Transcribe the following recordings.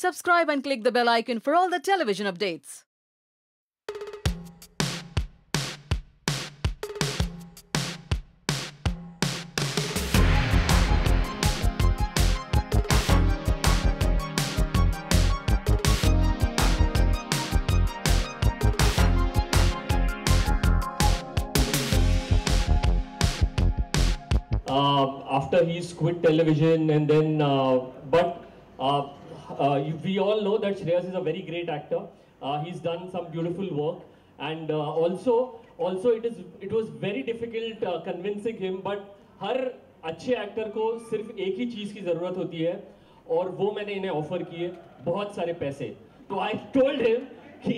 Subscribe and click the bell icon for all the television updates. After he's quit television and then, we all know that Shreyas is a very great actor. He's done some beautiful work, and also it was very difficult convincing him. But हर अच्छे actor को सिर्फ एक ही चीज़ की ज़रूरत होती है, और वो मैंने इन्हें ऑफर किए बहुत सारे पैसे. तो I told him कि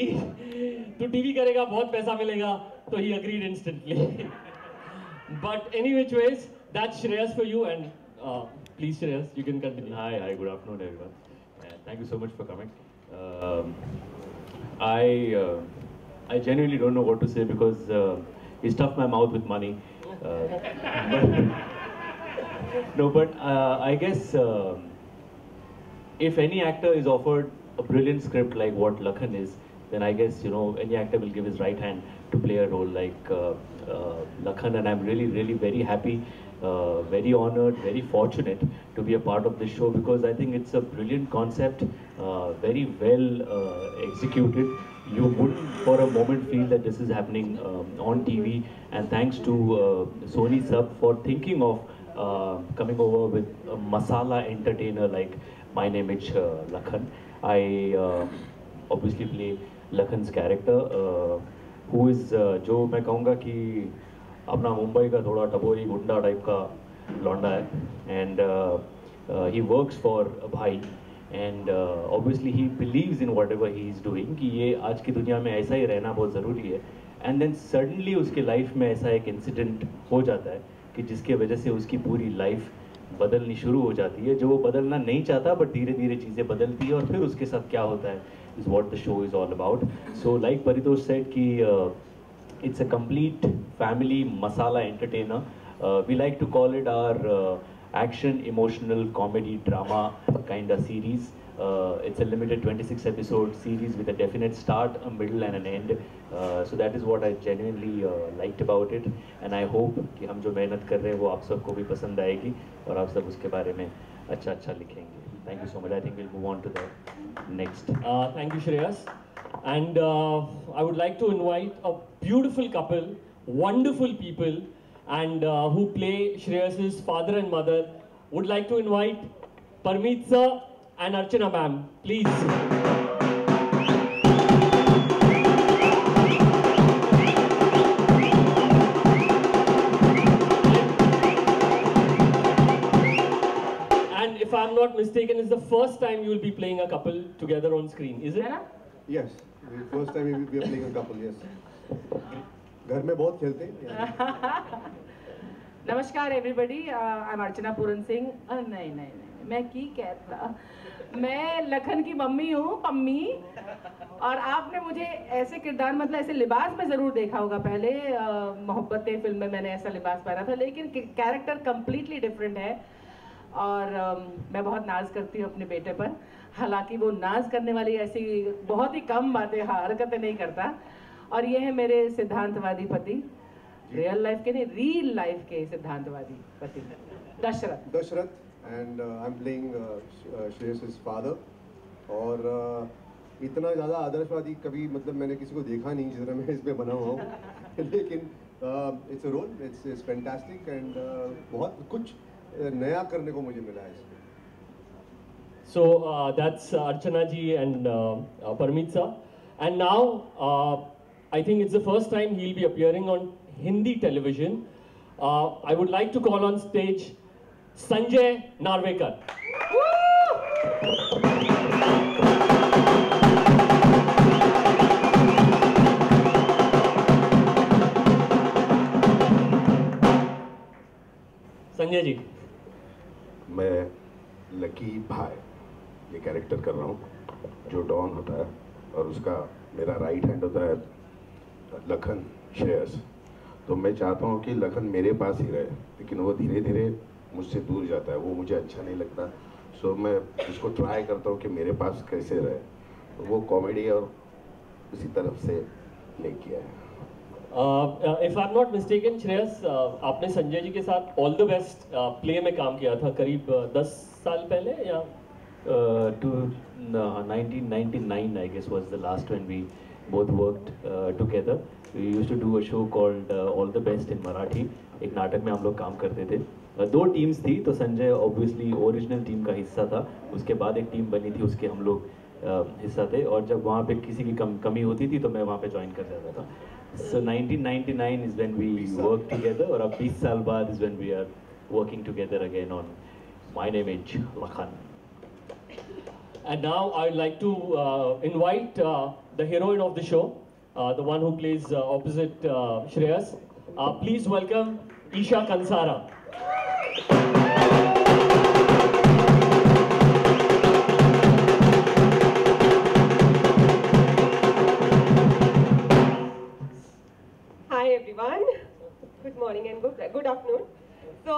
तू टीवी करेगा बहुत पैसा मिलेगा, तो he agreed instantly. But any which ways, that's Shreyas for you, and please Shreyas, you can continue. Hi, good afternoon everyone. Thank you so much for coming. I genuinely don't know what to say because he stuffed my mouth with money. But I guess if any actor is offered a brilliant script like what Lakhan is, then I guess any actor will give his right hand to play a role like Lakhan, and I'm really very happy, very honored, very fortunate to be a part of this show because I think it's a brilliant concept, very well executed. You wouldn't for a moment feel that this is happening on TV, and thanks to Sony Sub for thinking of coming over with a masala entertainer like My Name is Lakhan. I obviously play Lakhan's character, who is जो मैं कहूँगा कि अपना मुंबई का थोड़ा टपोरी गुंडा type का लौंडा है, and he works for a भाई, and obviously he believes in whatever he is doing कि ये आज की दुनिया में ऐसा ही रहना बहुत ज़रूरी है, and then suddenly उसके लाइफ में ऐसा एक इंसिडेंट हो जाता है कि जिसके वजह से उसकी पूरी लाइफ बदलनी शुरू हो जाती है, जो वो बदलना नहीं चाहता बट धीरे धीरे चीज़ें बदलती है, और फिर उसके साथ क्या होता है is what the show is all about. So like Paritosh said कि it's a complete family masala entertainer. We like to call it our action, emotional, comedy, drama kind of series. It's a limited 26 episode series with a definite start, a middle and an end. So that is what I genuinely liked about it, and I hope कि हम जो मेहनत कर रहे हैं वो आप सबको भी पसंद आएगी और आप सब उसके बारे में अच्छा लिखेंगे. Thank you so much. I think we'll move on to the next. Thank you, Shreyas. And I would like to invite a beautiful couple, wonderful people, and who play Shreyas's father and mother. Would like to invite Parmeet sir and Archana ma'am, please. If I'm not mistaken, it's the first time you will be playing a couple together on screen, is it? Yes, the first time we are playing a couple. Yes. घर में बहुत खेलते हैं. नमस्कार everybody, I'm Archana Puran Singh. नहीं, मैं की कहता, मैं लखन की मम्मी हूँ, पम्मी, और आपने मुझे ऐसे किरदार मतलब ऐसे लिबास में ज़रूर देखा होगा पहले. मोहब्बतें फिल्म में मैंने ऐसा लिबास पहना था, लेकिन कैरेक्टर कम्प्लीटली डिफरेंट है, और मैं बहुत नाज करती हूँ अपने बेटे पर. हालांकि वो नाज करने वाली ऐसी बहुत ही कम बातें हरकतें नहीं करता. और ये है मेरे सिद्धांतवादी पति, रियल लाइफ के नहीं, रियल लाइफ के सिद्धांतवादी पति, Dasharath. And I am playing Shreyas father. और इतना ज़्यादा आदर्शवादी कभी मतलब मैंने किसी को देखा नहीं जिस तरह मैं इसमें बना हुआ हूँ. लेकिन it's a role, it's fantastic, and बहुत कुछ नया करने को मुझे मिला है इसमें. So that's Archana ji and Parmeet sir. And now I think it's the first time he'll be appearing on Hindi television. I would like to call on stage Sanjay Narvekar. Sanjay ji. मैं लकी भाई ये character कर रहा हूँ, जो don होता है, और उसका मेरा राइट हैंड होता है लखन श्रेयस. तो मैं चाहता हूँ कि लखन मेरे पास ही रहे, लेकिन वो धीरे धीरे मुझसे दूर जाता है, वो मुझे अच्छा नहीं लगता. सो मैं इसको ट्राई करता हूँ कि मेरे पास कैसे रहे, तो वो कॉमेडी और इसी तरफ से प्ले किया है। If I am not mistaken Shreyas, आपने संजय जी के साथ ऑल द बेस्ट प्ले में काम किया था करीब 10 साल पहले या 1999 I guess was the last when we both worked together. We used to do a show called All the Best in Marathi. एक नाटक में हम लोग काम करते थे। दो टीम्स थी, तो संजय ऑब्वियसली ओरिजिनल टीम का हिस्सा था, उसके बाद एक टीम बनी थी, उसके हम लोग हिस्सा थे, और जब वहाँ पे किसी की कमी होती थी तो मैं वहाँ पे ज्वाइन कर जाता था। So 1999 is when we worked together, और अब 20 साल बाद is when we are working together again on My Name is Lakhan. And now I'd like to invite the heroine of the show, the one who plays opposite Shreyas. Please welcome Isha Kansara. Hi everyone. Good morning and good afternoon. So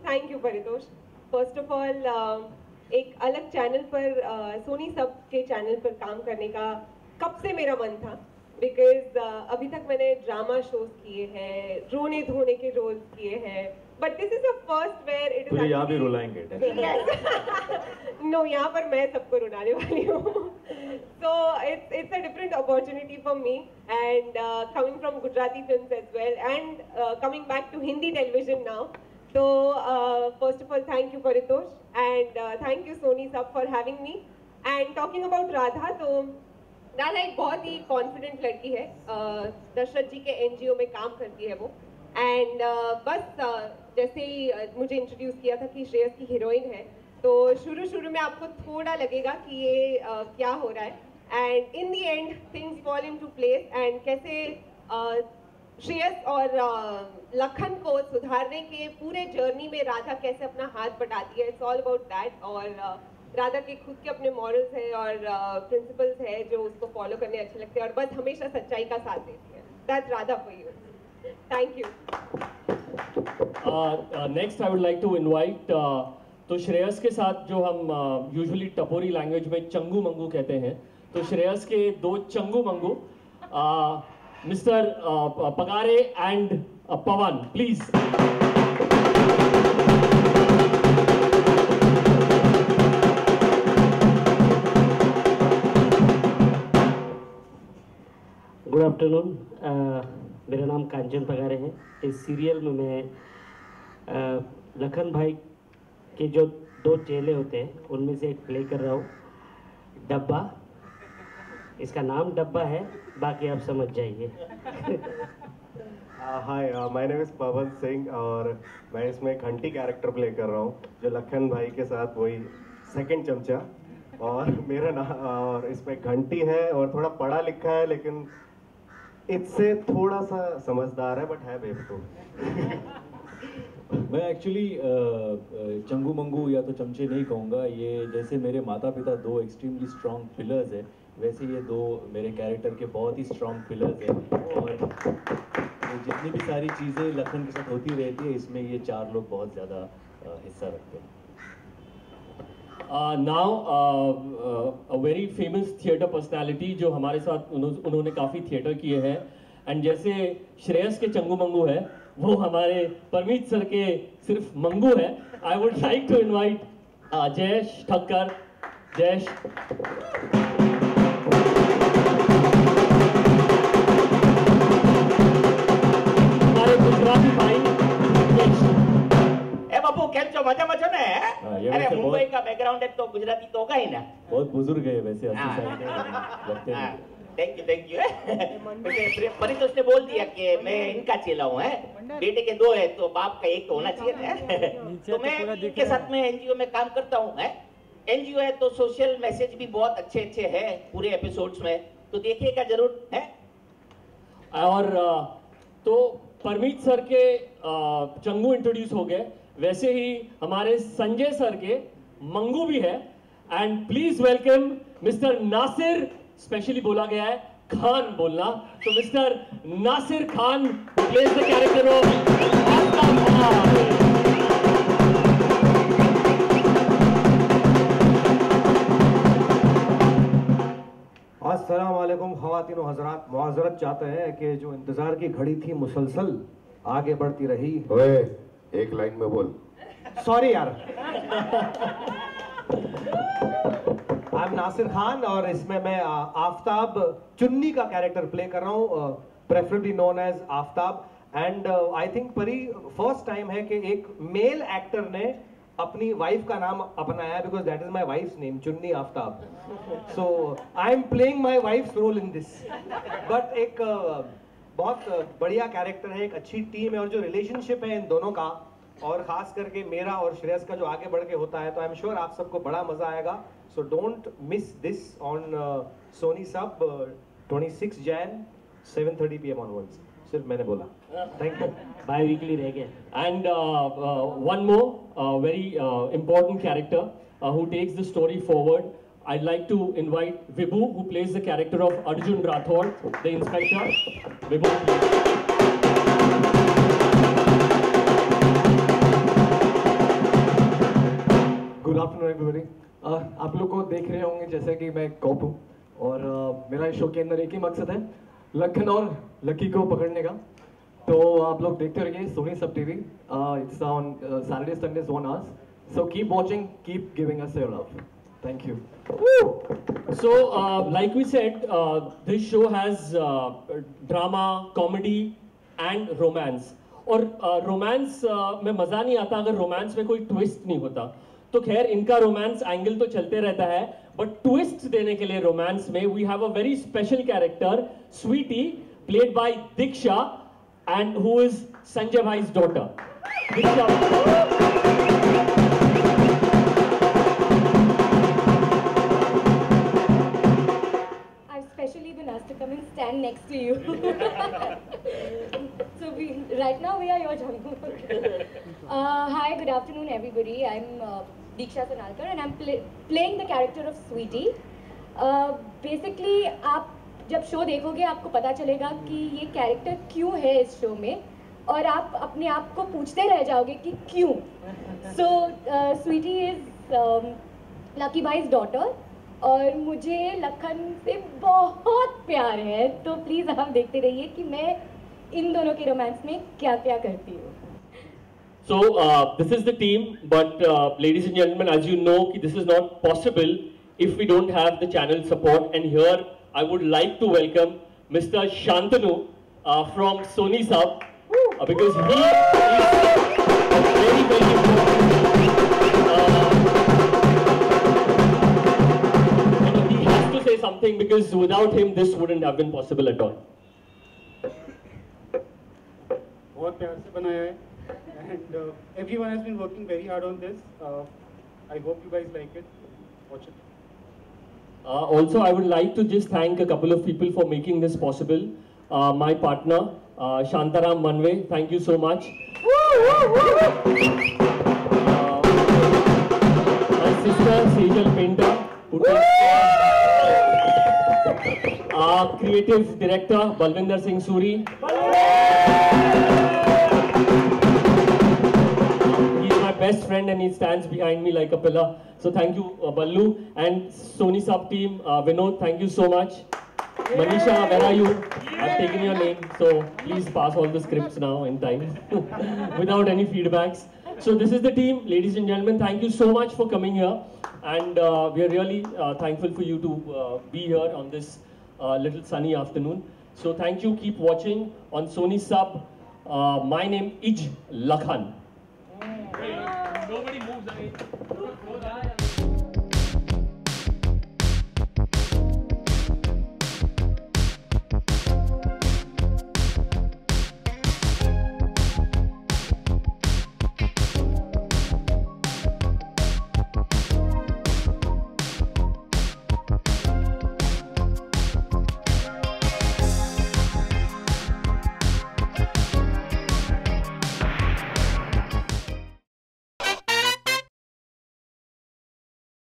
thank you Paritosh. First of all, एक अलग channel पर सोनी सब के channel पर काम करने का कब से मेरा मन था, बिकॉज अभी तक मैंने ड्रामा शोज किए हैं, रोने धोने के रोल्स किए हैं, but this is the first where it is यहाँ भी रुलाएंगे। नो, यहाँ पर मैं सबको रुलाने वाली हूँ। सो it's a different opportunity for me, and coming from Gujarati films as well, and coming back to Hindi television now. So first of all, thank you Paritosh, and thank you Sony sab for having me. And talking about Radha, तो राधा एक बहुत ही confident लड़की है, दशरथ जी के NGO में काम करती है वो, एंड बस जैसे ही मुझे इंट्रोड्यूस किया था कि श्रेयस की हीरोइन है, तो शुरू में आपको थोड़ा लगेगा कि ये क्या हो रहा है, and in the end things fall into place, and कैसे श्रेयस और लखन को सुधारने के पूरे जर्नी में राधा कैसे अपना हाथ बटाती है, इट्स ऑल अबाउट दैट। और राधा के खुद के अपने मॉरल्स हैं और प्रिंसिपल्स हैं जो उसको फॉलो करने अच्छे लगते हैं, और बस हमेशा सच्चाई का साथ देती है। That's Radha for you. Thank you. Next I would like to invite, तो श्रेयस के साथ जो हम यूजुअली टपोरी लैंग्वेज में चंगू मंगू कहते हैं, तो श्रेयस के दो Changu Mangu mister Pagare and Pawan, please. Good afternoon. मेरा नाम कांचन पगारे है। इस सीरियल में मैं लखन भाई के जो दो चेले होते हैं उनमें से एक प्ले कर रहा हूँ, डब्बा। इसका नाम डब्बा है, बाकी आप समझ जाइए। हाय, my name is Pawan Singh, और मैं इसमें घंटी कैरेक्टर प्ले कर रहा हूँ, जो लखन भाई के साथ वही सेकंड चमचा। और मेरा नाम, और इसमें घंटी है और थोड़ा पढ़ा लिखा है, लेकिन इससे थोड़ा सा समझदार है, बट है बेवकूफ़। मैं एक्चुअली चंगू मंगू या तो चमचे नहीं कहूँगा, ये जैसे मेरे माता पिता दो एक्सट्रीमली स्ट्रॉन्ग पिलर्स हैं, वैसे ये दो मेरे कैरेक्टर के बहुत ही स्ट्रॉन्ग पिलर्स हैं, और जितनी भी सारी चीज़ें लखन के साथ होती रहती है, इसमें ये चार लोग बहुत ज़्यादा हिस्सा रखते हैं। Now a very famous theatre personality जो हमारे साथ उन्होंने काफ़ी थिएटर किए हैं, एंड जैसे श्रेयस के चंगू मंगू है, वो हमारे परमीत सर के सिर्फ मंगू है। I would like to invite Jayesh Thakkar. Jayesh. हमारे गुजराती भाई ए बापू केम छो, मजा छो ने? अरे मुंबई का बैकग्राउंड है तो गुजराती तो होगा ही ना। बहुत बुजुर्ग है वैसे, 80 साल के लगते हैं। Thank you. परितोष ने बोल दिया कि मैं इनका चेला हूँ, बेटे के दो है तो बाप का एक तो होना चाहिए ना। तो मैं इनके साथ में एनजीओ में काम करता हूँ। एनजीओ है तो सोशल मैसेज भी बहुत अच्छे हैं पूरे एपिसोड्स में, तो देखिएगा जरूर है। और तो परमीत सर के चंगू इंट्रोड्यूस हो गए, वैसे ही हमारे संजय सर के मंगू भी है, and please welcome mister Nasir. Specially बोला गया है खान बोलना, तो mister Nasir Khan plays the character of ख़वातीनो हज़रात मुआज़रत चाहते हैं कि जो इंतज़ार की घड़ी थी मुसलसल आगे बढ़ती रही। ओए, एक लाइन में बोल। सॉरी यार। आई एम नासिर खान और इसमें मैं आफ्ताब चुन्नी का कैरेक्टर प्ले कर रहा हूँ, preferably known as Aftab. And I think Pari first time है कि एक मेल एक्टर ने अपनी वाइफ का नाम अपनाया, because that is my wife's name, Chunni Aftab. So I am playing my wife's role in this. But एक बहुत बढ़िया कैरेक्टर है, एक अच्छी टीम है, और जो रिलेशनशिप है इन दोनों का, और खास करके मेरा और श्रेयस का जो आगे बढ़ के होता है, तो आई एम श्योर आप सबको बड़ा मजा आएगा। So don't miss this on Sony सब 26 Jan 7:30 PM ऑनवर्ड्स। सिर्फ मैंने बोला। Thank you. बाय वीकली रह गया। And one more very important character who takes the story forward. I'd like to invite Vibhu, who plays the character of Arjun Rathod, the inspector. Vibhu. Good afternoon everybody. आप लोग को देख रहे होंगे जैसे कि मैं कॉप हूँ, और मेरा इस शो के अंदर एक ही मकसद है, लखन और लकी को पकड़ने का। तो आप लोग देखते रहिए सोनी सब TV. It's on Saturdays, Sundays 1 hour. So keep watching, keep giving us your love. Thank you. So, like we said, this show has drama, comedy and romance. और रोमांस में मजा नहीं आता अगर रोमांस में कोई ट्विस्ट नहीं होता। तो खैर इनका रोमांस एंगल तो चलते रहता है, बट ट्विस्ट देने के लिए रोमांस में we have a very special character, Sweetie, played by Diksha, and who is Sanjay भाई's daughter. Diksha, I've been asked to come and stand next to you. So right now we are your jungle. Hi, good afternoon everybody. I'm Deeksha Sanalkar and I'm playing the character of Sweetie. Basically आप जब show देखोगे आपको पता चलेगा कि ये character क्यों है इस शो में, और आप अपने आप को पूछते रह जाओगे कि क्यों। So Sweetie is लकी भाई's daughter, और मुझे लखन से बहुत प्यार है, तो प्लीज आप देखते रहिए कि मैं इन दोनों के रोमांस में क्या क्या करती हूँ। So this is the team, but ladies and gentlemen, as you know, this is not possible if we don't have the channel support. And here I would like to welcome Mr. Shantanu from Sony Sub, because he is very, very important. Say something, because without him this wouldn't have been possible at all. बहुत प्यार से बनाया है, and everyone has been working very hard on this. I hope you guys like it. Watch it. Also, I would like to just thank a couple of people for making this possible. My partner, Shantaram Manve, thank you so much. My sister, Sejal Painter, who creative director Balvinder Singh Suri. He's my best friend and he stands behind me like a pillar. So thank you, Ballu. And Sony Sub team, Vinod, thank you so much. Manisha, where are you? I've taken your name, so please pass all the scripts now in time without any feedbacks. So this is the team, ladies and gentlemen. Thank you so much for coming here, and we are really thankful for you to be here on this little sunny afternoon. So thank you. Keep watching on Sony Sub. My name is Lakhan. Nobody moves.